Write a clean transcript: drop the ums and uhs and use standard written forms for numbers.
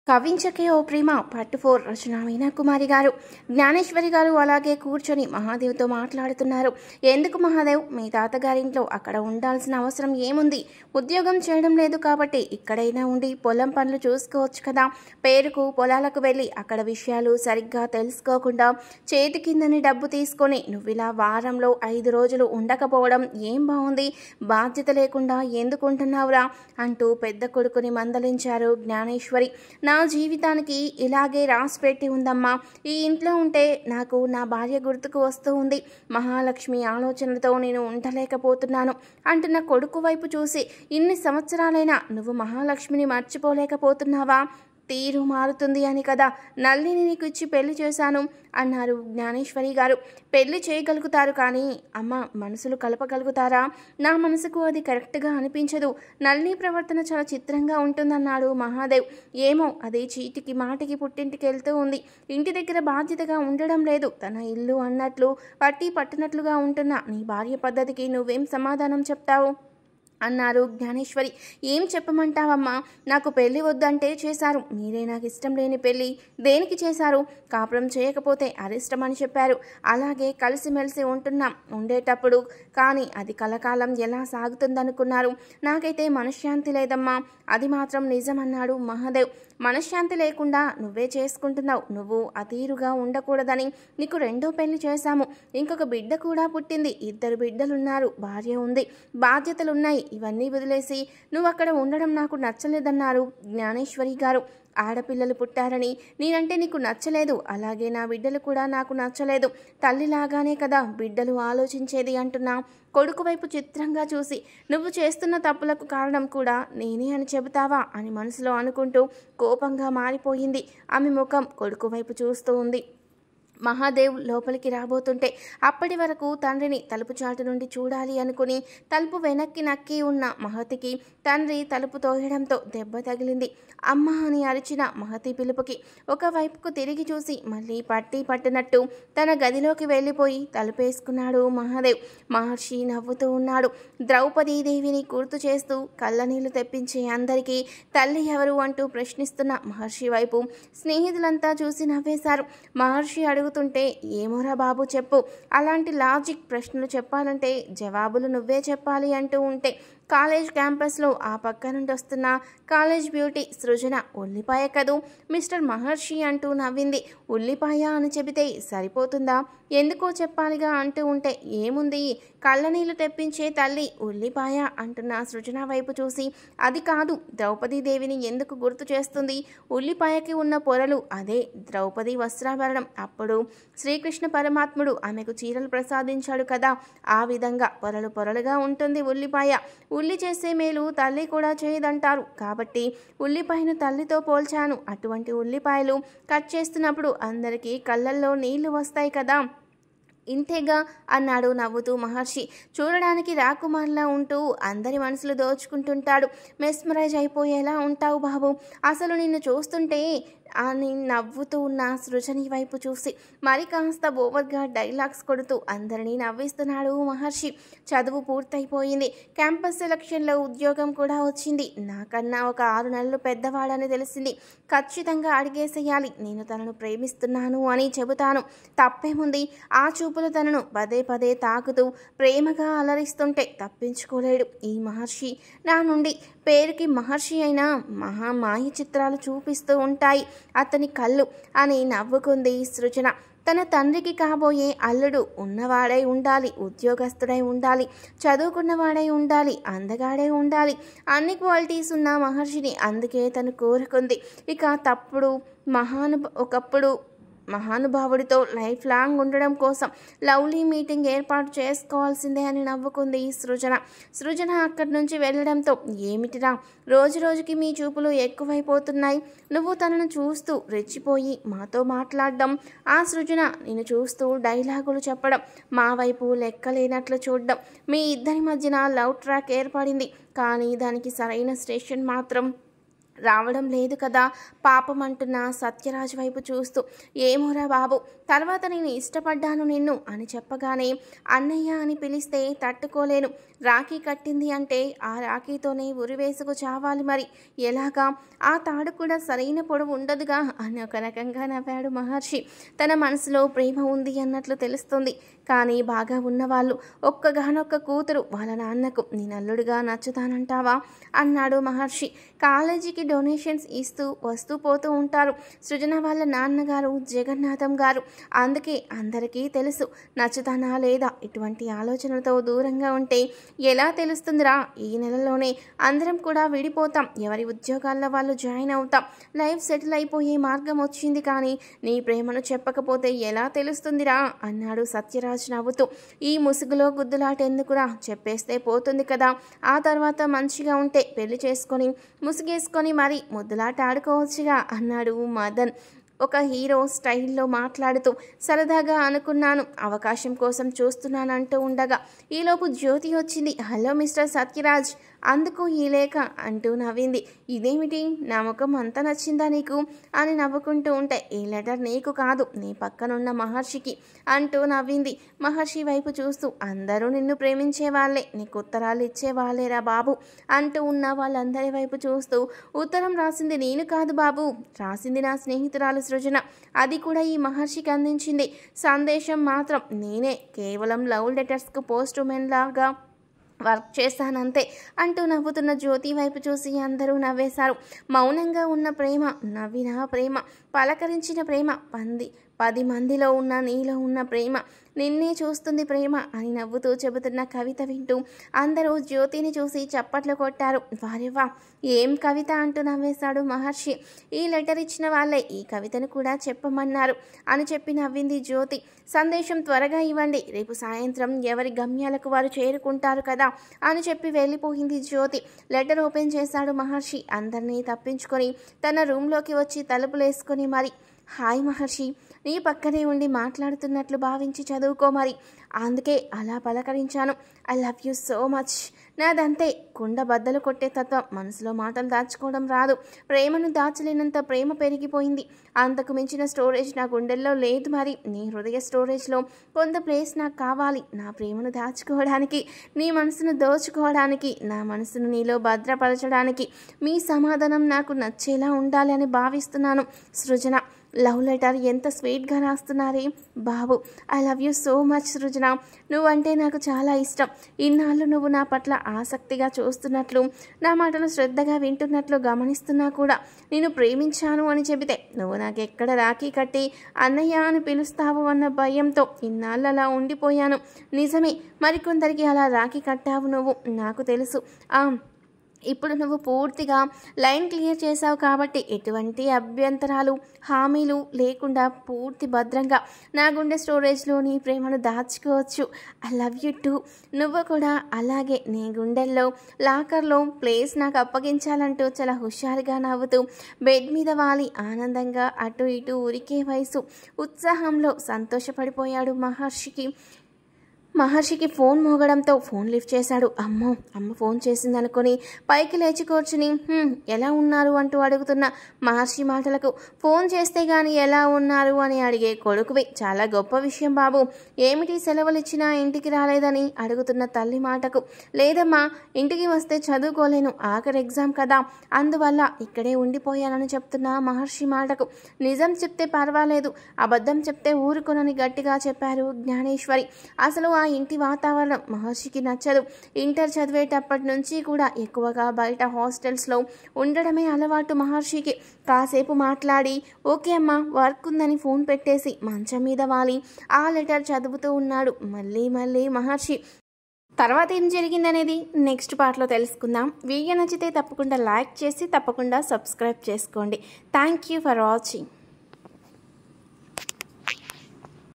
కవించకే ఓ ప్రేమ part 4 రచన మీనాకుమారి గారు. జ్ఞానేశ్వరి గారు అలాగే కూర్చొని మహాదేవ్తో మాట్లాడుతున్నారు. ఎందుకు మహాదేవ్, మీ తాతగారింట్లో అక్కడ ఉండాల్సిన అవసరం ఏముంది? ఉద్యోగం చేయడం లేదు కాబట్టి ఇక్కడైనా ఉండి పొలం పనులు చూసుకోవచ్చు కదా. పేరుకు పొలాలకు వెళ్ళి అక్కడ విషయాలు సరిగ్గా తెలుసుకోకుండా చేతి కిందని డబ్బు తీసుకొని నువ్విలా వారంలో 5 రోజులు ఉండకపోవడం ఏం బాగుంది? బాధ్యత లేకుండా ఎందుకు ఉంటున్నావురా అంటూ పెద్ద కొడుకుని మందలించారు జ్ఞానేశ్వరి. నా జీవితానికి ఇలాగే రాసి పెట్టి ఉందమ్మా. ఈ ఇంట్లో ఉంటే నాకు నా భార్య గుర్తుకు వస్తూ ఉంది. మహాలక్ష్మి ఆలోచనలతో నేను ఉండలేకపోతున్నాను అంటున్న కొడుకు వైపు చూసి, ఇన్ని సంవత్సరాలైనా నువ్వు మహాలక్ష్మిని మర్చిపోలేకపోతున్నావా? తీరు మారుతుంది అని కదా నల్లిని నీకు ఇచ్చి పెళ్లి చేశాను అన్నారు జ్ఞానేశ్వరి గారు. పెళ్లి చేయగలుగుతారు కానీ అమ్మ, మనసులు కలపగలుగుతారా? నా మనసుకు అది కరెక్ట్గా అనిపించదు. నల్లి ప్రవర్తన చాలా చిత్రంగా ఉంటుందన్నాడు మహాదేవ్. ఏమో, అది చీటికి మాటికి పుట్టింటికి వెళ్తూ ఉంది. ఇంటి దగ్గర బాధ్యతగా ఉండడం లేదు. తన ఇల్లు అన్నట్లు పట్టినట్లుగా ఉంటున్న నీ భార్య పద్ధతికి నువ్వేం సమాధానం చెప్తావు అన్నారు జ్ఞానేశ్వరి. ఏం చెప్పమంటావమ్మా? నాకు పెళ్లి వద్దంటే చేశారు. మీరే నాకు ఇష్టం లేని పెళ్లి దేనికి చేశారు? కాపురం చేయకపోతే అరిష్టం అని చెప్పారు. అలాగే కలిసిమెలిసి ఉండేటప్పుడు కానీ అది కలకాలం ఎలా సాగుతుందనుకున్నారు? నాకైతే మనశ్శాంతి లేదమ్మా, అది మాత్రం నిజం అన్నాడు మహాదేవ్. మనశ్శాంతి లేకుండా నువ్వే చేసుకుంటున్నావు. నువ్వు అతీరుగా ఉండకూడదని నీకు 2వ పెళ్లి చేశాము. ఇంకొక బిడ్డ కూడా పుట్టింది. 2 బిడ్డలున్నారు, భార్య ఉంది, బాధ్యతలున్నాయి. ఇవన్నీ వదిలేసి నువ్వు అక్కడ ఉండడం నాకు నచ్చలేదన్నారు జ్ఞానేశ్వరి గారు. ఆడపిల్లలు పుట్టారని నేనంటే నీకు నచ్చలేదు, అలాగే నా బిడ్డలు కూడా నాకు నచ్చలేదు. తల్లిలాగానే కదా బిడ్డలు ఆలోచించేది అంటున్నా కొడుకు వైపు చిత్రంగా చూసి, నువ్వు చేస్తున్న తప్పులకు కారణం కూడా నేనే అని చెబుతావా అని మనసులో అనుకుంటూ కోపంగా మారిపోయింది. ఆమె ముఖం కొడుకు వైపు చూస్తూ ఉంది. మహాదేవ్ లోపలికి రాబోతుంటే అప్పటి వరకు తండ్రిని తలుపు చాటు నుండి చూడాలి అనుకుని తలుపు వెనక్కి నక్కి ఉన్న మహతికి తండ్రి తలుపు తోయడంతో దెబ్బ తగిలింది. అమ్మ అని అరిచిన మహతి పిలుపుకి ఒకవైపుకు తిరిగి చూసి మళ్ళీ పట్టినట్టు తన గదిలోకి వెళ్ళిపోయి తలుపేసుకున్నాడు మహాదేవ్. మహర్షి నవ్వుతూ ఉన్నాడు. ద్రౌపదీదేవిని గుర్తు చేస్తూ కళ్ళనీళ్లు తెప్పించే అందరికీ తల్లి ఎవరు అంటూ ప్రశ్నిస్తున్న మహర్షి వైపు స్నేహితులంతా చూసి నవ్వేశారు. మహర్షి అడుగుతుంటే, ఏమోరా బాబు చెప్పు, అలాంటి లాజిక్ ప్రశ్నలు చెప్పాలంటే జవాబులు నువ్వే చెప్పాలి అంటూ ఉంటే కాలేజ్ క్యాంపస్లో ఆ పక్క నుండి వస్తున్న కాలేజ్ బ్యూటీ సృజన, ఉల్లిపాయ కదూ మిస్టర్ మహర్షి అంటూ నవ్వింది. ఉల్లిపాయ అని చెబితే సరిపోతుందా? ఎందుకో చెప్పాలిగా అంటూ ఉంటే, ఏముంది, కళ్ళనీళ్లు తెప్పించే తల్లి ఉల్లిపాయ అంటున్న సృజన వైపు చూసి, అది కాదు, ద్రౌపదీదేవిని ఎందుకు గుర్తు చేస్తుంది? ఉల్లిపాయకి ఉన్న పొరలు అదే ద్రౌపది వస్త్రాభరణం. అప్పుడు శ్రీకృష్ణ పరమాత్ముడు ఆమెకు చీరలు ప్రసాదించాడు కదా, ఆ విధంగా పొరలు పొరలుగా ఉంటుంది ఉల్లిపాయ. ఉల్లి చేసే మేలు తల్లి కూడా చేయదంటారు కాబట్టి ఉల్లిపాయను తల్లితో పోల్చాను. అటువంటి ఉల్లిపాయలు కట్ చేస్తున్నప్పుడు అందరికీ కళ్ళల్లో నీళ్లు వస్తాయి కదా, ఇంతేగా అన్నాడు నవ్వుతూ మహర్షి. చూడడానికి రాకుమార్లా ఉంటూ అందరి మనసులు దోచుకుంటుంటాడు. మెస్మరైజ్ అయిపోయేలా ఉంటావు బాబు. అసలు నిన్ను చూస్తుంటే అని నవ్వుతూ ఉన్న సృజని వైపు చూసి మరి కాస్త ఓవర్గా డైలాగ్స్ కొడుతూ అందరినీ నవ్విస్తున్నాడు మహర్షి. చదువు పూర్తయిపోయింది. క్యాంపస్ సెలక్షన్లో ఉద్యోగం కూడా వచ్చింది. నాకన్నా ఒక 6 నెలలు పెద్దవాడని తెలిసింది. ఖచ్చితంగా అడిగేసేయాలి. నేను తనను ప్రేమిస్తున్నాను అని చెబుతాను. తప్పేముంది? ఆ చూపులు తనను పదే పదే తాకుతూ ప్రేమగా అలరిస్తుంటే తప్పించుకోలేడు ఈ మహర్షి. నా నుండి పేరుకి మహర్షి అయినా మహామాయ చిత్రాలు చూపిస్తూ ఉంటాయి అతని కళ్ళు అని నవ్వుకుంది సృజన. తన తండ్రికి కాబోయే అల్లుడు ఉన్నవాడై ఉండాలి, ఉద్యోగస్తుడై ఉండాలి, చదువుకున్నవాడై ఉండాలి, అందగాడై ఉండాలి, అన్ని క్వాలిటీస్ ఉన్న మహర్షిని అందుకే తను కోరుకుంది. ఇక ఒకప్పుడు మహానుభావుడితో లైఫ్ లాంగ్ ఉండడం కోసం లవ్లీ మీటింగ్ ఏర్పాటు చేసుకోవాల్సిందే అని నవ్వుకుంది సృజన అక్కడి నుంచి వెళ్ళడంతో, ఏమిటిరా రోజు రోజుకి మీ చూపులు ఎక్కువైపోతున్నాయి, నువ్వు తనను చూస్తూ రెచ్చిపోయి మాతో మాట్లాడడం, ఆ సృజన నిన్ను చూస్తూ డైలాగులు చెప్పడం, మా వైపు లెక్కలేనట్లు చూడడం, మీ ఇద్దరి మధ్యన లవ్ ట్రాక్ ఏర్పడింది కానీ దానికి సరైన స్టేషన్ మాత్రం రావడం లేదు కదా పాపం అంటున్న సత్యరాజ్ వైపు చూస్తూ, ఏమోరా బాబు, తర్వాత నేను ఇష్టపడ్డాను నిన్ను అని చెప్పగానే అన్నయ్య అని పిలిస్తే తట్టుకోలేను, రాఖీ కట్టింది అంటే ఆ రాఖీతోనే ఉరివేసుకు చావాలి, మరి ఎలాగా, ఆ తాడు కూడా సరైన పొడవు ఉండదుగా అని ఒక రకంగా నవ్వాడు మహర్షి. తన మనసులో ప్రేమ ఉంది అన్నట్లు తెలుస్తుంది, కానీ బాగా ఉన్నవాళ్ళు ఒక్కగానొక్క కూతురు వాళ్ళ నాన్నకు నేనల్లుడిగా నచ్చుతానంటావా అన్నాడు మహర్షి. కాలేజీకి డొనేషన్స్ ఇస్తూ వస్తూ పోతూ ఉంటారు సృజన వాళ్ళ నాన్నగారు జగన్నాథం గారు, అందుకే అందరికీ తెలుసు. నచ్చుతానా లేదా ఇటువంటి ఆలోచనలతో దూరంగా ఉంటే ఎలా తెలుస్తుందిరా, ఈ నెలలోనే అందరం కూడా విడిపోతాం, ఎవరి ఉద్యోగాల్లో వాళ్ళు జాయిన్ అవుతాం, లైఫ్ సెటిల్ అయిపోయే మార్గం వచ్చింది, కానీ నీ ప్రేమను చెప్పకపోతే ఎలా తెలుస్తుందిరా అన్నాడు సత్యరాజ్ నవ్వుతూ. ఈ ముసుగులో గుద్దులాట ఎందుకురా, చెప్పేస్తే పోతుంది కదా, ఆ తర్వాత మంచిగా ఉంటే పెళ్లి చేసుకొని ముసుగేసుకొని మరి ముద్దులాట ఆడుకోవచ్చుగా అన్నాడు మదన్ ఒక హీరో స్టైల్లో మాట్లాడుతూ. సరదాగా అనుకున్నాను, అవకాశం కోసం చూస్తున్నానంటూ ఉండగా ఈలోపు జ్యోతి వచ్చింది. హలో మిస్టర్ సత్యరాజ్, అందుకు ఈ లేఖ అంటూ నవ్వింది. ఇదేమిటి, నా ముఖం అంత నచ్చిందా నీకు అని నవ్వుకుంటూ ఉంటే, ఈ లెటర్ నీకు కాదు నీ పక్కనున్న మహర్షికి అంటూ నవ్వింది. మహర్షి వైపు చూస్తూ, అందరూ నిన్ను ప్రేమించే వాళ్ళే, నీకు ఉత్తరాలు ఇచ్చే వాళ్ళేరా బాబు అంటూ ఉన్న వాళ్ళందరి వైపు చూస్తూ, ఉత్తరం రాసింది నేను కాదు బాబు, రాసింది నా స్నేహితురాలు సృజన, అది కూడా ఈ మహర్షికి అందించింది, సందేశం మాత్రం నేనే, కేవలం లవ్ లెటర్స్కు పోస్ట్ ఉమెన్ లాగా వర్క్ చేశానంతే అంటూ నవ్వుతున్న జ్యోతి వైపు చూసి అందరూ నవ్వేశారు. మౌనంగా ఉన్న ప్రేమ, నవ్విన ప్రేమ, పలకరించిన ప్రేమ, 10 మందిలో ఉన్న నీలో ఉన్న ప్రేమ, నిన్నే చూస్తుంది ప్రేమ అని నవ్వుతూ చెబుతున్న కవిత వింటూ అందరూ జ్యోతిని చూసి చప్పట్లు కొట్టారు. వారెవ్వా, ఏం కవిత అంటూ నవ్వేశాడు మహర్షి. ఈ లెటర్ ఇచ్చిన వాళ్ళే ఈ కవితను కూడా చెప్పమన్నారు అని చెప్పి నవ్వింది జ్యోతి. సందేశం త్వరగా ఇవ్వండి, రేపు సాయంత్రం ఎవరి గమ్యాలకు వారు చేరుకుంటారు కదా అని చెప్పి వెళ్ళిపోయింది జ్యోతి. లెటర్ ఓపెన్ చేశాడు మహర్షి. అందరినీ తప్పించుకొని తన రూమ్లోకి వచ్చి తలుపులేసుకొని మరి, హాయ్ మహర్షి, నీ పక్కనే ఉండి మాట్లాడుతున్నట్లు భావించి చదువుకో మరి, అందుకే అలా పలకరించాను, I love you so much. నాదంతే, కుండ బద్దలు కొట్టే తత్వం, మనసులో మాటలు దాచుకోవడం రాదు, ప్రేమను దాచలేనంత ప్రేమ పెరిగిపోయింది, అంతకు మించిన స్టోరేజ్ నా గుండెల్లో లేదు, మరి నీ హృదయ స్టోరేజ్లో కొంత ప్లేస్ నాకు కావాలి, నా ప్రేమను దాచుకోవడానికి, నీ మనసును దోచుకోవడానికి, నా మనసును నీలో భద్రపరచడానికి, మీ సమాధానం నాకు నచ్చేలా ఉండాలి అని భావిస్తున్నాను. సృజన. లవ్ లెటర్ ఎంత స్వీట్గా రాస్తున్నారే బాబు, I love you so much Srujana, నువ్వంటే నాకు చాలా ఇష్టం, ఇన్నాళ్ళు నువ్వు నా పట్ల ఆసక్తిగా చూస్తున్నట్లు, నా మాటలు శ్రద్ధగా వింటున్నట్లు గమనిస్తున్నా కూడా, నేను ప్రేమించాను అని చెబితే నువ్వు నాకు ఎక్కడ రాఖీ కట్టి అన్నయ్య అని పిలుస్తావు అన్న భయంతో ఇన్నాళ్ళు అలా ఉండిపోయాను. నిజమే, మరికొందరికి అలా రాఖీ కట్టావు నువ్వు, నాకు తెలుసు. ఇప్పుడు నువ్వు పూర్తిగా లైన్ క్లియర్ చేసావు కాబట్టి ఎటువంటి అభ్యంతరాలు హామీలు లేకుండా పూర్తి భద్రంగా నా గుండె స్టోరేజ్లో నీ ప్రేమను దాచుకోవచ్చు. I love you two. నువ్వు కూడా అలాగే నీ గుండెల్లో లాకర్లో ప్లేస్ నాకు అప్పగించాలంటూ చాలా హుషారుగా నవ్వుతూ బెడ్ మీద వాలి ఆనందంగా అటు ఇటు ఉరికే వయసు. ఉత్సాహంలో సంతోషపడిపోయాడు మహర్షికి ఫోన్ మోగడంతో ఫోన్ లిఫ్ట్ చేశాడు. అమ్మ ఫోన్ చేసిందనుకొని పైకి లేచి కూర్చుని ఎలా ఉన్నారు అంటూ అడుగుతున్న మహర్షి మాటలకు, ఫోన్ చేస్తే గాని ఎలా ఉన్నారు అని అడిగే కొడుకువి, చాలా గొప్ప విషయం బాబు, ఏమిటి సెలవులు ఇచ్చినా ఇంటికి రాలేదని అడుగుతున్న తల్లి మాటకు, లేదమ్మా ఇంటికి వస్తే చదువుకోలేను, ఆఖరి ఎగ్జామ్ కదా, అందువల్ల ఇక్కడే ఉండిపోయానని చెప్తున్న మహర్షి మాటకు, నిజం చెప్తే పర్వాలేదు, అబద్ధం చెప్తే ఊరుకొనని గట్టిగా చెప్పారు జ్ఞానేశ్వరి. అసలు ఆ ఇంటి వాతావరణం మహర్షికి నచ్చదు. ఇంటర్ చదివేటప్పటి నుంచి కూడా ఎక్కువగా బయట హాస్టల్స్లో ఉండడమే అలవాటు మహర్షికి. కాసేపు మాట్లాడి ఓకే అమ్మా వర్క్ ఉందని ఫోన్ పెట్టేసి మంచం మీద వాలి ఆ లెటర్ చదువుతూ ఉన్నాడు. మళ్ళీ మహర్షి. తర్వాత ఏం జరిగిందనేది నెక్స్ట్ పార్ట్లో తెలుసుకుందాం. వీడియో నచ్చితే తప్పకుండా లైక్ చేసి తప్పకుండా సబ్స్క్రైబ్ చేసుకోండి. Thank you for watching.